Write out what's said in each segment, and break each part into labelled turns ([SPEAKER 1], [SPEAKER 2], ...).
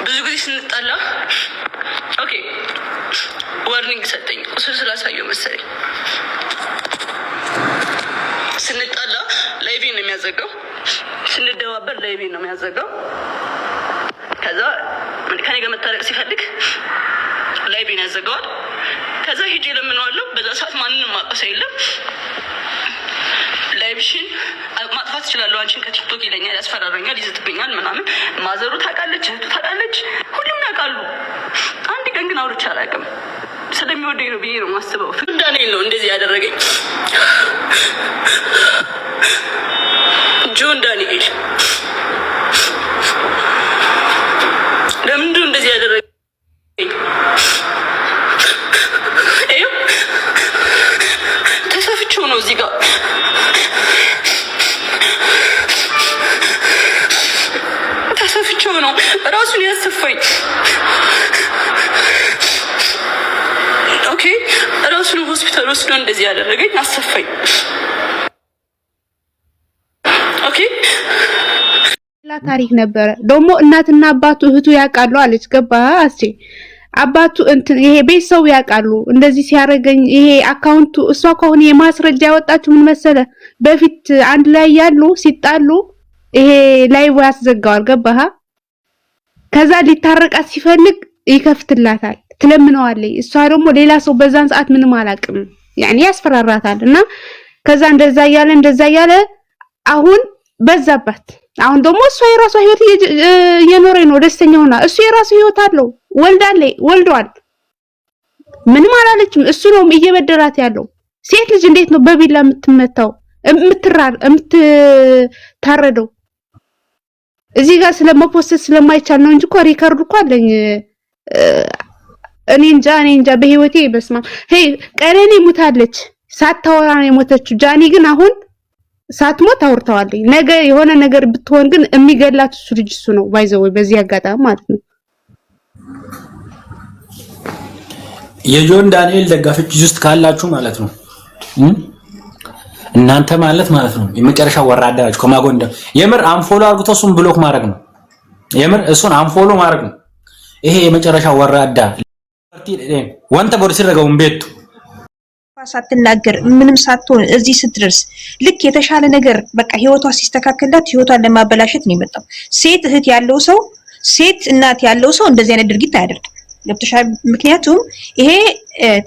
[SPEAKER 1] ብዙ ጊዜ ስንጣላ ኦኬ ዋርኒንግ ሰጠኝ። ቁስል ስላሳየው መሰለኝ ስንጣላ ላይቬን ነው የሚያዘጋው፣ ስንደባበር ላይቬን ነው የሚያዘጋው። ከዛ ከኔ ጋር መታረቅ ሲፈልግ ላይቬን ያዘጋዋል። ከዛ ሂጄ ለምነዋለሁ። በዛ ሰዓት ማንንም ማቀስ የለም። ላይቭሽን ማጥፋት እችላለሁ አንቺን ከቲክቶክ ይለኛል፣ ያስፈራረኛል፣ ይዝትብኛል ምናምን። ማዘሩ ታውቃለች፣ እህቱ ታውቃለች፣ ሁሉም ያውቃሉ። አንድ ቀን ግን አውርቼ አላውቅም። ስለሚወደኝ ነው ብዬ ነው የማስበው። ዳንኤል ነው እንደዚህ ያደረገኝ። ጆን ዳንኤል ለምንድን ነው እንደዚህ ያደረገኝ? ተሰፍቼው ነው እዚህ ጋር ተሰፍቼው ነው ራሱን ያሰፋኝ። ኦኬ ራሱን ሆስፒታል ወስዶ እንደዚህ ያደረገኝ አሰፋኝ። ኦኬ
[SPEAKER 2] ታሪክ ነበረ ደግሞ እናትና አባቱ እህቱ ያውቃሉ አለች። ገባ አስቼ አባቱ እንትን ይሄ ቤተሰቡ ያውቃሉ እንደዚህ ሲያረገኝ ይሄ አካውንቱ እሷ ከሆነ የማስረጃ ያወጣችሁ ምን መሰለ በፊት አንድ ላይ ያሉ ሲጣሉ ይሄ ላይቭ ያስዘጋዋል። ገባህ? ከዛ ሊታረቃት ሲፈልግ ይከፍትላታል፣ ትለምነዋለች። እሷ ደግሞ ሌላ ሰው በዛን ሰዓት ምንም አላውቅም ያኔ ያስፈራራታል። እና ከዛ እንደዛ ያለ አሁን በዛባት። አሁን ደግሞ እሷ የራሷ ህይወት እየኖረ ነው ደስተኛ ሆና፣ እሱ የራሱ ህይወት አለው፣ ወልዷል፣ ምንም አላለችም። እሱ ነው እየበደራት ያለው። ሴት ልጅ እንዴት ነው በቢላ የምትመታው የምትታረደው? እዚህ ጋር ስለመፖስት ስለማይቻል ነው እንጂ እኮ ሪከርድ እኮ አለኝ። እኔ እንጃ በህይወቴ በስማ ሄይ ቀለኔ ሙታለች፣ ሳታወራ ነው የሞተችው። ጃኒ ግን አሁን ሳትሞት አውርተዋለች። ነገ የሆነ ነገር ብትሆን ግን የሚገላት እሱ ልጅ እሱ ነው ባይዘው በዚህ አጋጣሚ ማለት ነው።
[SPEAKER 3] የጆን ዳንኤል ደጋፊዎች ውስጥ ካላችሁ ማለት ነው እናንተ ማለት ነው የመጨረሻ ወራዳዎች ከማጎንደ የምር አንፎሎ አርጉቶ እሱን ብሎክ ማድረግ ነው። የምር እሱን አንፎሎ ማድረግ ነው። ይሄ የመጨረሻ ወራዳ ወንተ ቦርሲ ረጋውን ቤቱ
[SPEAKER 4] ሳትናገር ምንም ሳትሆን እዚህ ስትደርስ ልክ የተሻለ ነገር በቃ ህይወቷ ሲስተካከላት ህይወቷን ለማበላሸት ነው የመጣው። ሴት እህት ያለው ሰው ሴት እናት ያለው ሰው እንደዚህ አይነት ድርጊት አያደርግም። ገብተሻል? ምክንያቱም ይሄ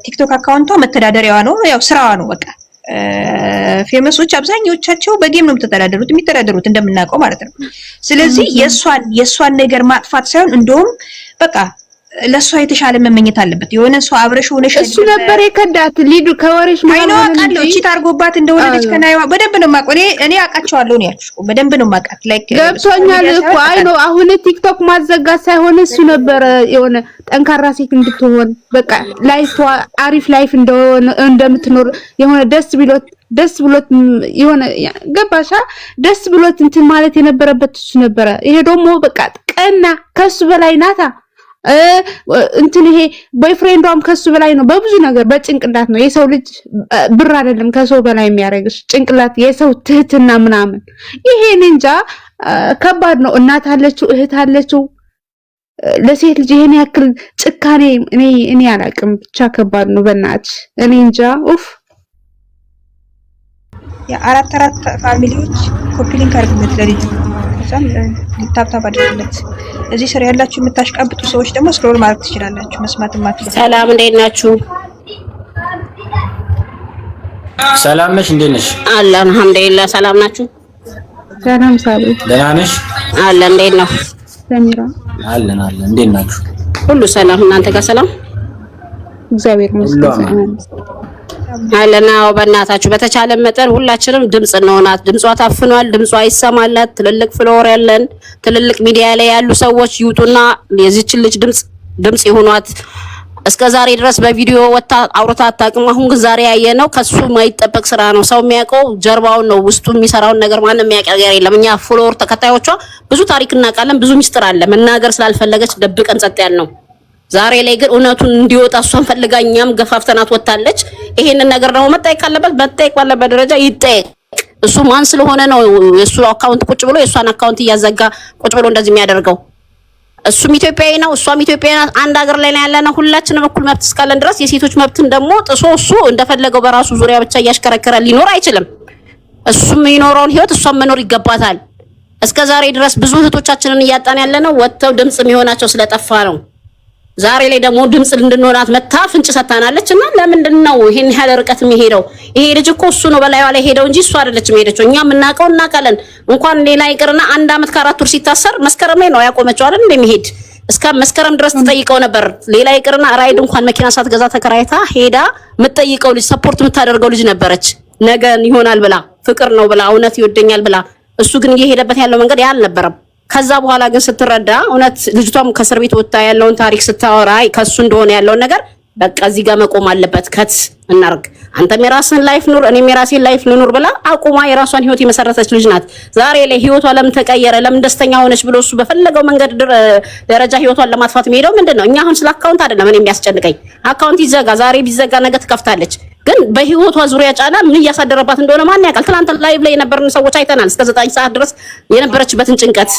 [SPEAKER 4] ቲክቶክ አካውንቷ መተዳደሪያዋ ነው፣ ያው ስራዋ ነው። በቃ ፌመሶች አብዛኞቻቸው በጌም ነው የሚተዳደሩት እንደምናውቀው ማለት ነው። ስለዚህ የሷን ነገር ማጥፋት ሳይሆን እንደውም በቃ ለሷ የተሻለ መመኘት አለበት። የሆነ ሰው አብረሽ ሆነሽ
[SPEAKER 2] እሱ ነበር የከዳት ሊዱ ከወሬሽ
[SPEAKER 4] ማይኖ አቃለው እቺ ታርጎባት እንደወለደች ከናይዋ በደንብ ነው ማቆ እኔ አቃቸዋለሁ ነው ያልኩሽ። በደንብ ነው ማቃት ላይክ
[SPEAKER 2] ገብቶኛል እኮ አይኖ አሁን ቲክቶክ ማዘጋት ሳይሆን እሱ ነበር የሆነ ጠንካራ ሴት እንድትሆን በቃ ላይፏ አሪፍ ላይፍ እንደምትኖር የሆነ ደስ ብሎት የሆነ ገባሻ ደስ ብሎት እንትን ማለት የነበረበት እሱ ነበር። ይሄ ደግሞ በቃ ቀና ከሱ በላይ ናታ እንትን ይሄ ቦይፍሬንዷም ከሱ በላይ ነው በብዙ ነገር። በጭንቅላት ነው የሰው ልጅ ብር አይደለም ከሰው በላይ የሚያደርግሽ ጭንቅላት፣ የሰው ትህትና ምናምን። ይሄን እንጃ ከባድ ነው። እናት አለችው፣ እህት አለችው። ለሴት ልጅ ይሄን ያክል ጭካኔ እኔ አላውቅም። ብቻ ከባድ ነው በእናትሽ እኔ እንጃ ኡፍ።
[SPEAKER 4] የአራት ፋሚሊዎች ኮፒሊንግ አድርጉለት ለልጅ ከዛም ሊታብታብ አድርጉለት። እዚህ ስር ያላችሁ የምታሽቃብጡ ሰዎች ደግሞ ስክሮል ማድረግ ትችላላችሁ። መስማት ማትችሉ።
[SPEAKER 5] ሰላም እንዴት ናችሁ?
[SPEAKER 3] ሰላም ነሽ? እንዴት ነሽ?
[SPEAKER 5] አለ አልሐምዱሊላህ። ሰላም ናችሁ?
[SPEAKER 2] ሰላም ሳሉ
[SPEAKER 3] ደህና ነሽ?
[SPEAKER 5] አለ እንዴት ነው?
[SPEAKER 2] ሰሚራ
[SPEAKER 3] አለን እንዴት ናችሁ?
[SPEAKER 5] ሁሉ ሰላም። እናንተ ጋር ሰላም?
[SPEAKER 2] እግዚአብሔር ይመስገን።
[SPEAKER 5] አለናው በእናታችሁ በተቻለ መጠን ሁላችንም ድምጽ እንሆናት። ድምጿ ታፍኗል፣ ድምጿ አይሰማላት። ትልልቅ ፍሎር ያለን ትልልቅ ሚዲያ ላይ ያሉ ሰዎች ይውጡና የዚህች ልጅ ድምጽ ይሆኗት። እስከዛሬ ድረስ በቪዲዮ ወጣ አውርታ አታውቅም። አሁን ግን ዛሬ ያየነው ከሱ ማይጠበቅ ስራ ነው። ሰው የሚያውቀው ጀርባውን ነው፣ ውስጡ የሚሰራውን ነገር ማንም የሚያውቀው የለም። እኛ ፍሎር ተከታዮቿ ብዙ ታሪክ እናውቃለን፣ ብዙ ሚስጥር አለ። መናገር ስላልፈለገች ደብቀን ጸጥ ያልነው። ዛሬ ላይ ግን እውነቱን እንዲወጣ እሷን ፈልጋኛም ገፋፍተናት ወጣለች። ይሄንን ነገር ደግሞ መጠየቅ ካለበት መጠየቅ ባለበት ደረጃ ይጠየቅ። እሱ ማን ስለሆነ ነው የሱ አካውንት ቁጭ ብሎ የሷን አካውንት እያዘጋ ቁጭ ብሎ እንደዚህ የሚያደርገው? እሱም ኢትዮጵያዊ ነው፣ እሷም ኢትዮጵያዊ ናት። አንድ ሀገር ላይ ነው ያለነው። ሁላችንም እኩል መብት እስካለን ድረስ የሴቶች መብትን ደግሞ ጥሶ እሱ እንደፈለገው በራሱ ዙሪያ ብቻ እያሽከረከረ ሊኖር አይችልም። እሱም የሚኖረውን ህይወት እሷም መኖር ይገባታል። እስከዛሬ ድረስ ብዙ እህቶቻችንን እያጣን ያለነው ወጥተው ድምጽ የሚሆናቸው ስለጠፋ ነው። ዛሬ ላይ ደግሞ ድምጽ እንድንሆናት መታ ፍንጭ ሰታናለች። እና ለምንድን ነው ይሄን ያህል ርቀት የሚሄደው? ይሄ ልጅ እኮ እሱ ነው በላይዋ ላይ ሄደው እንጂ እሱ አይደለችም ሄደችው። እኛ የምናውቀው እናውቃለን። እንኳን ሌላ ይቅርና 1 አመት ከ4 ወር ሲታሰር መስከረም ላይ ነው ያቆመችው አይደል? እንደሚሄድ እስከ መስከረም ድረስ ትጠይቀው ነበር። ሌላ ይቅርና ራይድ እንኳን መኪና ሳትገዛ ተከራይታ ሄዳ የምትጠይቀው ልጅ ሰፖርት የምታደርገው ልጅ ነበረች። ነገን ይሆናል ብላ ፍቅር ነው ብላ እውነት ይወደኛል ብላ። እሱ ግን እየሄደበት ያለው መንገድ ያ አልነበረም። ከዛ በኋላ ግን ስትረዳ እውነት ልጅቷም ከእስር ቤት ወጣ ያለውን ታሪክ ስታወራ ከሱ እንደሆነ ያለውን ነገር በቃ እዚህ ጋር መቆም አለበት። ከት እናርግ፣ አንተም የራስህን ላይፍ ኑር፣ እኔም የራሴን ላይፍ ልኑር ብላ አቁማ የራሷን ህይወት የመሰረተች ልጅ ናት። ዛሬ ላይ ህይወቷ ለምን ተቀየረ፣ ለምን ደስተኛ ሆነች ብሎ እሱ በፈለገው መንገድ ደረጃ ህይወቷን ለማጥፋት የሚሄደው ምንድነው? እኛ አሁን ስለ አካውንት አይደለም እኔ የሚያስጨንቀኝ። አካውንት ይዘጋ፣ ዛሬ ቢዘጋ ነገ ትከፍታለች። ግን በህይወቷ ዙሪያ ጫና ምን እያሳደረባት እንደሆነ ማን ያውቃል? ትናንት ላይቭ ላይ የነበርን ሰዎች አይተናል። እስከ 9 ሰዓት ድረስ የነበረችበትን ጭንቀት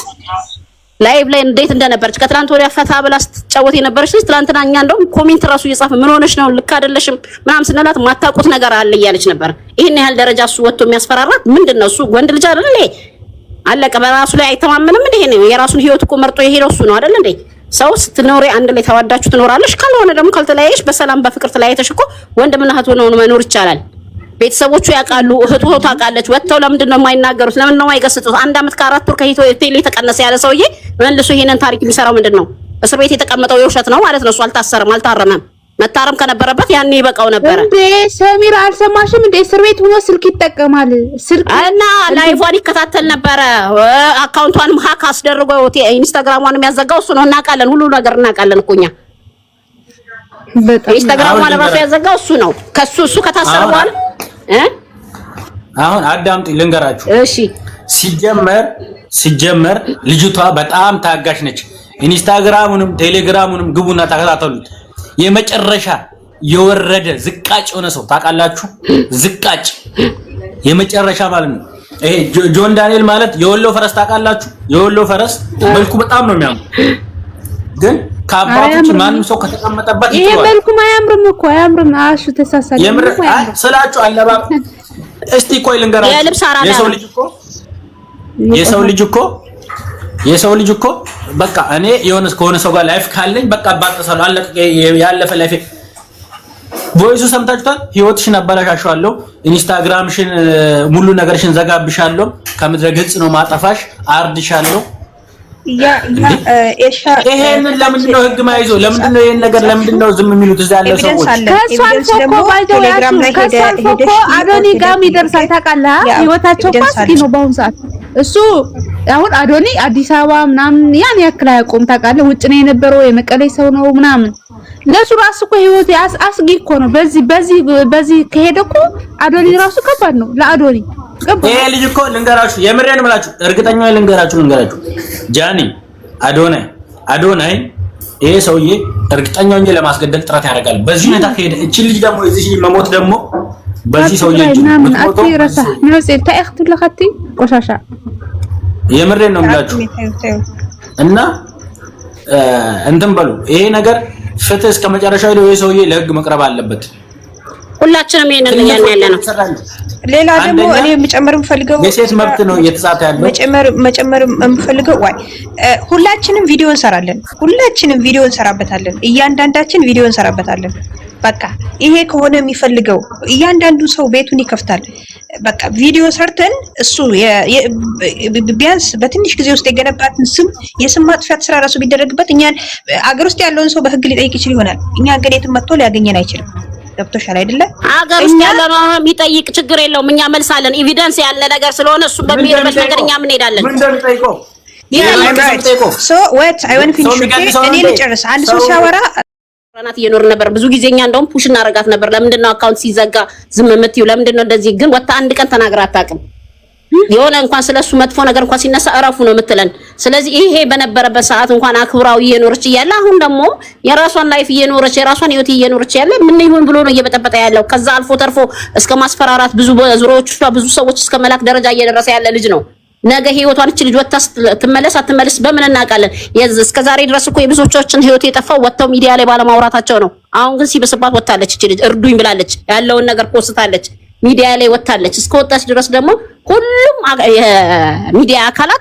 [SPEAKER 5] ላይቭ ላይ እንዴት እንደነበረች ከትላንት ወዲያ ፈታ ብላ ስትጫወት የነበረች ልጅ ትላንትና እኛ እንደውም ኮሜንት ራሱ እየጻፈ ምን ሆነሽ ነው ልክ አይደለሽም ምናምን ስንላት ማታውቁት ነገር አለ እያለች ነበር። ይሄን ያህል ደረጃ እሱ ወጥቶ የሚያስፈራራት ምንድነው? እሱ ወንድ ልጅ አይደል እንዴ? አለቀ። በራሱ ላይ አይተማመንም እንዴ? ይሄ የራሱን ህይወት እኮ መርጦ የሄደው እሱ ነው አይደል እንዴ? ሰው ስትኖሪ አንድ ላይ ተዋዳችሁ ትኖራለሽ። ካልሆነ ደግሞ ካልተለያየሽ በሰላም በፍቅር ተለያይተሽ እኮ ወንድምና እህት ሆነው መኖር ይቻላል። ቤተሰቦቹ ያውቃሉ፣ እህቱ ታውቃለች። ወጥተው ለምንድን ነው የማይናገሩት? ለምን ነው የማይገስጡት? 1 አመት ከ4 ወር ከሂቶ ቴሌ ተቀነሰ ያለ ሰውዬ መልሶ ይሄንን ታሪክ የሚሰራው ምንድን ነው? እስር ቤት የተቀመጠው የውሸት ነው ማለት ነው። እሱ አልታሰረም፣ አልታረመም። መታረም ከነበረበት ያኔ ይበቃው ነበር
[SPEAKER 2] እንዴ። ሰሚራ አልሰማሽም እንዴ? እስር ቤት ሆኖ ስልክ ይጠቀማል። ስልክ
[SPEAKER 5] እና ላይቫን ይከታተል ነበረ። አካውንቷንም ሀክ አስደርጎ ኢንስታግራሟንም ያዘጋው እሱ ነው። እናውቃለን፣ ሁሉ ነገር እናውቃለን እኮ እኛ። ኢንስታግራሟን ራሱ ያዘጋው እሱ ነው። እሱ ከታሰረ በኋላ
[SPEAKER 3] አሁን አዳምጡ ልንገራችሁ።
[SPEAKER 5] እሺ
[SPEAKER 3] ሲጀመር ልጅቷ በጣም ታጋሽ ነች። ኢንስታግራሙንም ቴሌግራሙንም ግቡና ተከታተሉት። የመጨረሻ የወረደ ዝቃጭ የሆነ ሰው ታውቃላችሁ? ዝቃጭ የመጨረሻ ማለት ነው። ይሄ ጆን ዳንኤል ማለት የወሎ ፈረስ ታውቃላችሁ? የወሎ ፈረስ መልኩ በጣም ነው የሚያምር፣ ግን ከአባቶች ማንም ሰው ከተቀመጠበት ይሄ
[SPEAKER 2] መልኩም አያምርም እኮ አያምርም። አሹ ተሳሳለ
[SPEAKER 3] የምር ስላችሁ አለባብ። እስቲ ቆይ ልንገራችሁ። የሰው ልጅ እኮ በቃ እኔ የሆነ ከሆነ ሰው ጋር ላይፍ ካለኝ በቃ ባጠሳለሁ፣ አለቀ። ያለፈ ላይፍ ቮይሱ ሰምታችኋል። ህይወትሽን አበላሻሻለሁ፣ ኢንስታግራምሽን ሙሉ ነገርሽን ዘጋብሻለሁ፣ ከምድረ ገጽ ነው ማጠፋሽ፣ አርድሻለሁ። ይሄንን ለምንድን ነው ህግ ማይዞ? ለምንድን ነው ይሄን ነገር ለምንድን ነው ዝም የሚሉት? እዛ ያለ ሰዎች
[SPEAKER 2] ከሷልፎኮ አዶኒ ጋም ይደርሳል። ታውቃለህ? ህይወታቸው ፓስኪ ነው በአሁኑ ሰዓት። እሱ አሁን አዶኒ አዲስ አበባ ምናምን ያን ያክል አያውቁም። ታውቃለህ? ውጭ ነው የነበረው፣ የመቀሌ ሰው ነው ምናምን። ለሱ ራሱ እኮ ህይወት አስጊ እኮ ነው። በዚህ ከሄደ እኮ አዶኒ ራሱ ከባድ ነው ለአዶኒ።
[SPEAKER 3] ይሄ ልጅ እኮ ልንገራችሁ፣ የምሬን እምላችሁ፣ እርግጠኛ ልንገራችሁ ጃኒ አዶናይ ይሄ ሰውዬ እርግጠኛ ሆኜ ለማስገደል ጥረት ያደርጋል። በዚህ ሁኔታ ከሄደ እቺ ልጅ ደግሞ እዚህ መሞት ደግሞ በዚህ ሰውዬ ቆሻሻ የምሬን ነው የምላችሁ። እና እንትን በሉ ይሄ ነገር ፍትህ እስከ መጨረሻው ሄዶ ይሄ ሰውዬ ለህግ መቅረብ አለበት።
[SPEAKER 5] ሁላችንም ይሄንን ያለ ነው።
[SPEAKER 4] ሌላ ደግሞ እኔ መጨመር የምፈልገው
[SPEAKER 3] የሴት መብት ነው እየተጻፈ ያለው።
[SPEAKER 4] መጨመር የምፈልገው ሁላችንም ቪዲዮ እንሰራለን፣ እንሰራበታለን፣ እያንዳንዳችን ቪዲዮ እንሰራበታለን። በቃ ይሄ ከሆነ የሚፈልገው እያንዳንዱ ሰው ቤቱን ይከፍታል። በቃ ቪዲዮ ሰርተን እሱ ቢያንስ በትንሽ ጊዜ ውስጥ የገነባትን የስም ማጥፋት ስራ ራሱ ቢደረግበት እኛን አገር ውስጥ ያለውን ሰው በህግ ሊጠይቅ ይችል ይሆናል። እኛ ግን የትም መጥቶ ሊያገኘን አይችልም። ገብቶሻል አይደለ?
[SPEAKER 5] አገር ውስጥ ያለ ነው የሚጠይቅ ችግር የለውም። እኛ መልሳለን። ኤቪደንስ ያለ ነገር ስለሆነ እሱ በሚሄድበት ነገር እኛ ምን ሄዳለን?
[SPEAKER 3] ምን እንደሚጠይቀው
[SPEAKER 4] እኔ ልጨርስ። አንድ ሰው ሲያወራ
[SPEAKER 5] ራናት እየኖር ነበር። ብዙ ጊዜኛ እንደውም ፑሽ እናረጋት ነበር። ለምንድን ነው አካውንት ሲዘጋ ዝም የምትይው? ለምንድን ነው እንደዚህ? ግን ወጣ አንድ ቀን ተናግራ አታውቅም። የሆነ እንኳን ስለሱ መጥፎ ነገር እንኳን ሲነሳ እረፉ ነው የምትለን። ስለዚህ ይሄ በነበረበት ሰዓት እንኳን አክብራው እየኖረች እያለ አሁን ደግሞ የራሷን ላይፍ እየኖረች የራሷን ህይወት እየኖረች ያለ ምን ይሁን ብሎ ነው እየበጠበጠ ያለው። ከዛ አልፎ ተርፎ እስከ ማስፈራራት ብዙ ዙሮዎቿ ብዙ ሰዎች እስከ መላክ ደረጃ እየደረሰ ያለ ልጅ ነው። ነገ ህይወቷን እቺ ልጅ ወጣ ትመለስ አትመለስ በምን እናውቃለን? እስከዛሬ ድረስ እኮ የብዙዎቻችን ህይወት የጠፋው ወጣው ሚዲያ ላይ ባለማውራታቸው ነው። አሁን ግን ሲበስባት ወጣለች እቺ ልጅ እርዱኝ ብላለች። ያለውን ነገር ቆስታለች። ሚዲያ ላይ ወጣለች። እስከወጣች ድረስ ደግሞ ሁሉም የሚዲያ አካላት